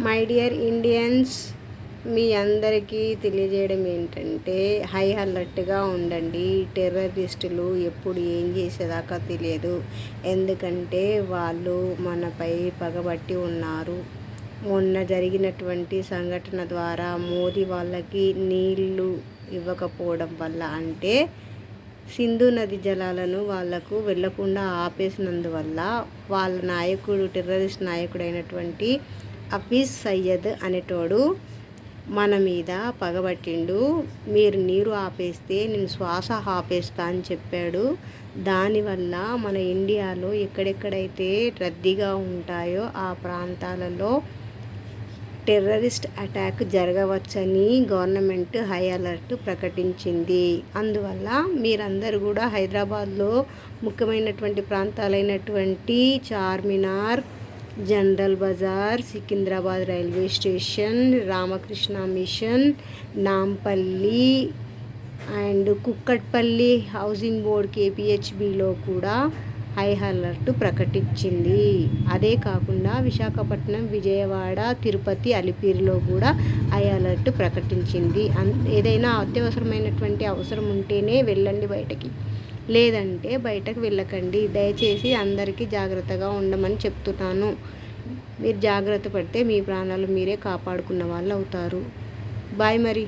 My dear Indians, మీ అందరికీ తెలియజేయడం ఏంటంటే హై అలర్ట్గా ఉండండి. టెర్రరిస్టులు ఎప్పుడు ఏం చేసేదాకా తెలియదు. ఎందుకంటే వాళ్ళు మనపై పగబట్టి ఉన్నారు. మొన్న జరిగినటువంటి సంఘటన ద్వారా మోదీ వాళ్ళకి నీళ్లు ఇవ్వకపోవడం వల్ల, అంటే సింధు నది జలాలను వాళ్లకు వెళ్లకుండా ఆపేసినందువల్ల వాళ్ళ నాయకుడు, టెర్రరిస్ట్ నాయకుడైనటువంటి హఫీజ్ సయ్యద్ అనేటోడు మన మీద పగబట్టిండు. మీరు నీరు ఆపేస్తే నేను శ్వాస ఆపేస్తా అని చెప్పాడు. దానివల్ల మన ఇండియాలో ఎక్కడెక్కడైతే రద్దీగా ఉంటాయో ఆ ప్రాంతాలలో టెర్రరిస్ట్ అటాక్ జరగవచ్చని గవర్నమెంట్ హై అలర్ట్ ప్రకటించింది. అందువల్ల మీరందరూ కూడా హైదరాబాద్లో ముఖ్యమైనటువంటి ప్రాంతాలైనటువంటి Charminar, General Bazaar, Secunderabad railway station, Ramakrishna mission, Nampally and Kukatpally housing board కేపీహెచ్బిలో కూడా హై అలర్ట్ ప్రకటించింది. అదే కాకుండా విశాఖపట్నం, విజయవాడ, తిరుపతి, అలిపిరిలో కూడా హై అలర్ట్ ప్రకటించింది. ఏదైనా అత్యవసరమైనటువంటి అవసరం ఉంటేనే వెళ్ళండి బయటకి, లేదంటే బయటకు వెళ్ళకండి. దయచేసి అందరికీ జాగ్రత్తగా ఉండమని చెప్తున్నాను. మీరు జాగ్రత్త పడితే మీ ప్రాణాలు మీరే కాపాడుకున్న వాళ్ళు అవుతారు. బాయ్ మరి.